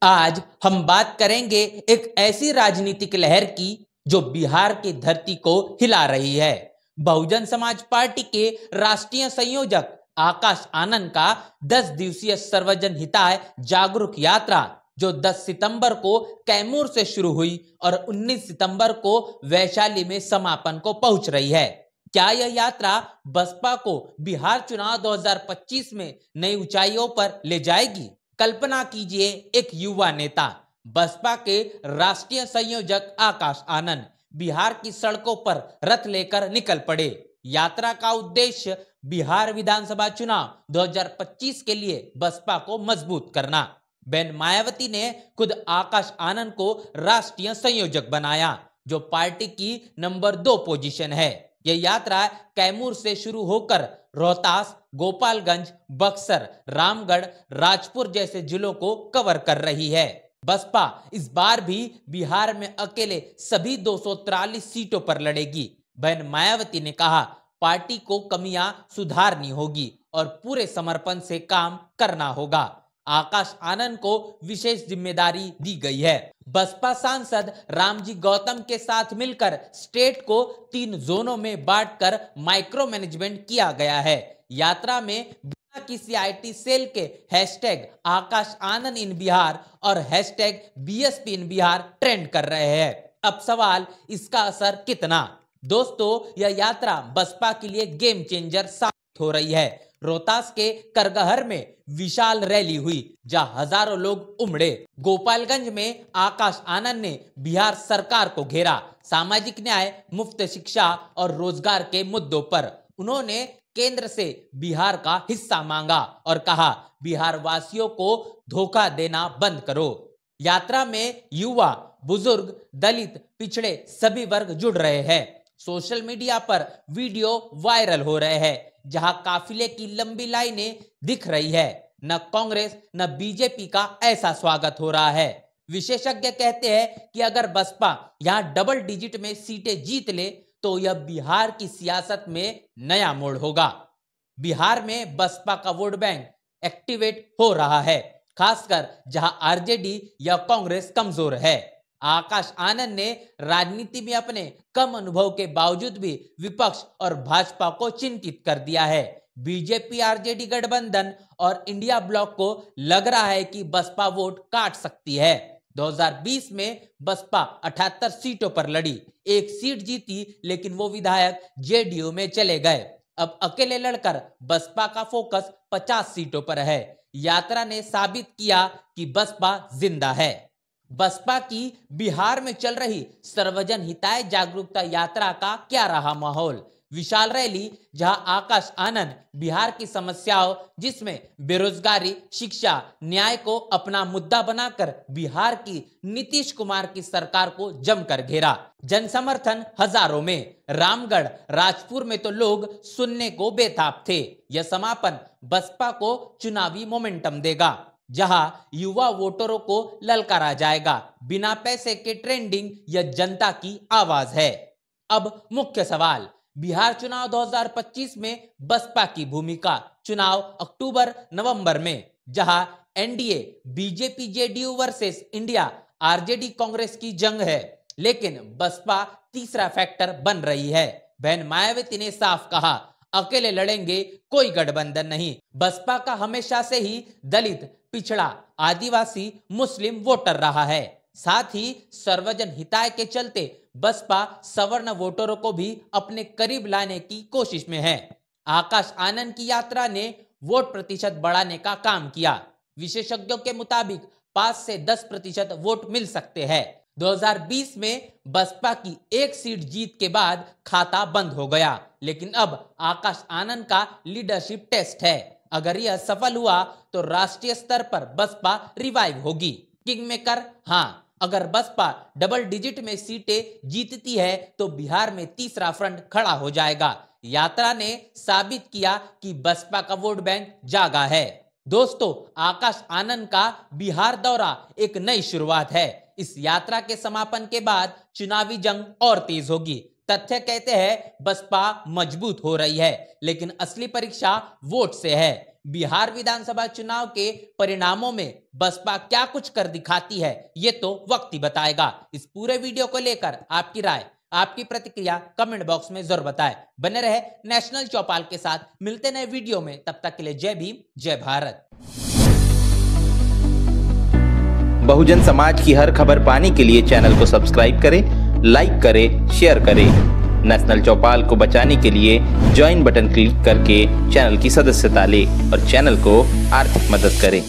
आज हम बात करेंगे एक ऐसी राजनीतिक लहर की जो बिहार की धरती को हिला रही है। बहुजन समाज पार्टी के राष्ट्रीय संयोजक आकाश आनंद का 10 दिवसीय सर्वजन हिताय जागरूक यात्रा जो 10 सितंबर को कैमूर से शुरू हुई और 19 सितंबर को वैशाली में समापन को पहुंच रही है। क्या यह यात्रा बसपा को बिहार चुनाव 2025 में नई ऊंचाइयों पर ले जाएगी? कल्पना कीजिए, एक युवा नेता बसपा के राष्ट्रीय संयोजक आकाश आनंद बिहार की सड़कों पर रथ लेकर निकल पड़े। यात्रा का उद्देश्य बिहार विधानसभा चुनाव 2025 के लिए बसपा को मजबूत करना। बहन मायावती ने खुद आकाश आनंद को राष्ट्रीय संयोजक बनाया, जो पार्टी की नंबर 2 पोजीशन है। यह यात्रा कैमूर से शुरू होकर रोहतास, गोपालगंज, बक्सर, रामगढ़, राजपुर जैसे जिलों को कवर कर रही है। बसपा इस बार भी बिहार में अकेले सभी 243 सीटों पर लड़ेगी। बहन मायावती ने कहा, पार्टी को कमियां सुधारनी होगी और पूरे समर्पण से काम करना होगा। आकाश आनंद को विशेष जिम्मेदारी दी गई है। बसपा सांसद रामजी गौतम के साथ मिलकर स्टेट को 3 जोनों में बांटकर माइक्रो मैनेजमेंट किया गया है। यात्रा में बिना किसी आईटी सेल के हैशटैग आकाश आनंद इन बिहार और हैशटैग बीएसपी इन बिहार ट्रेंड कर रहे हैं। अब सवाल, इसका असर कितना? दोस्तों, यह यात्रा बसपा के लिए गेम चेंजर साबित हो रही है। रोहतास के करगहर में विशाल रैली हुई, जहां हजारों लोग उमड़े। गोपालगंज में आकाश आनंद ने बिहार सरकार को घेरा। सामाजिक न्याय, मुफ्त शिक्षा और रोजगार के मुद्दों पर उन्होंने केंद्र से बिहार का हिस्सा मांगा और कहा, बिहार वासियों को धोखा देना बंद करो। यात्रा में युवा, बुजुर्ग, दलित, पिछड़े सभी वर्ग जुड़ रहे हैं। सोशल मीडिया पर वीडियो वायरल हो रहे हैं, जहां काफिले की लंबी लाइनें दिख रही है। न कांग्रेस न बीजेपी का ऐसा स्वागत हो रहा है। विशेषज्ञ कहते हैं कि अगर बसपा यहां डबल डिजिट में सीटें जीत ले तो यह बिहार की सियासत में नया मोड़ होगा। बिहार में बसपा का वोट बैंक एक्टिवेट हो रहा है, खासकर जहां आरजेडी या कांग्रेस कमजोर है। आकाश आनंद ने राजनीति में अपने कम अनुभव के बावजूद भी विपक्ष और भाजपा को चिंतित कर दिया है। बीजेपी आरजेडी गठबंधन और इंडिया ब्लॉक को लग रहा है कि बसपा वोट काट सकती है। 2020 में बसपा 78 सीटों पर लड़ी, 1 सीट जीती, लेकिन वो विधायक जेडीयू में चले गए। अब अकेले लड़कर बसपा का फोकस 50 सीटों पर है। यात्रा ने साबित किया कि बसपा जिंदा है। बसपा की बिहार में चल रही सर्वजन हिताय जागरूकता यात्रा का क्या रहा माहौल? विशाल रैली, जहां आकाश आनंद बिहार की समस्याओं, जिसमें बेरोजगारी, शिक्षा, न्याय को अपना मुद्दा बनाकर बिहार की नीतीश कुमार की सरकार को जमकर घेरा। जन समर्थन हजारों में। रामगढ़, राजपुर में तो लोग सुनने को बेताब थे। यह समापन बसपा को चुनावी मोमेंटम देगा, जहां युवा वोटरों को ललकारा जाएगा। बिना पैसे के ट्रेंडिंग यह जनता की आवाज है। अब मुख्य सवाल, बिहार चुनाव 2025 में बसपा की भूमिका। चुनाव अक्टूबर नवंबर में, जहां NDA BJP JDU versus India RJD Congress की जंग है, लेकिन बसपा तीसरा फैक्टर बन रही है। बहन मायावती ने साफ कहा, अकेले लड़ेंगे, कोई गठबंधन नहीं। बसपा का हमेशा से ही दलित, पिछड़ा, आदिवासी, मुस्लिम वोटर रहा है। साथ ही सर्वजन हिताय के चलते बसपा सवर्ण वोटरों को भी अपने करीब लाने की कोशिश में है। आकाश आनंद की यात्रा ने वोट प्रतिशत बढ़ाने का काम किया। विशेषज्ञों के मुताबिक 5 से 10% वोट मिल सकते हैं। 2020 में बसपा की 1 सीट जीत के बाद खाता बंद हो गया, लेकिन अब आकाश आनंद का लीडरशिप टेस्ट है। अगर यह सफल हुआ तो राष्ट्रीय स्तर पर बसपा रिवाइव होगी। किंग मेकर, हाँ, अगर बसपा डबल डिजिट में सीटें जीतती है तो बिहार में तीसरा फ्रंट खड़ा हो जाएगा। यात्रा ने साबित किया कि बसपा का वोट बैंक जागा है। दोस्तों, आकाश आनंद का बिहार दौरा एक नई शुरुआत है। इस यात्रा के समापन के बाद चुनावी जंग और तेज होगी। तथ्य कहते हैं बसपा मजबूत हो रही है, लेकिन असली परीक्षा वोट से है। बिहार विधानसभा चुनाव के परिणामों में बसपा क्या कुछ कर दिखाती है, ये तो वक्त ही बताएगा। इस पूरे वीडियो को लेकर आपकी राय, आपकी प्रतिक्रिया कमेंट बॉक्स में जरूर बताएं। बने रहे नेशनल चौपाल के साथ, मिलते नए वीडियो में, तब तक के लिए जय भीम, जय भारत। बहुजन समाज की हर खबर पाने के लिए चैनल को सब्सक्राइब करें, लाइक करें, शेयर करें। नेशनल चौपाल को बचाने के लिए ज्वाइन बटन क्लिक करके चैनल की सदस्यता लें और चैनल को आर्थिक मदद करें।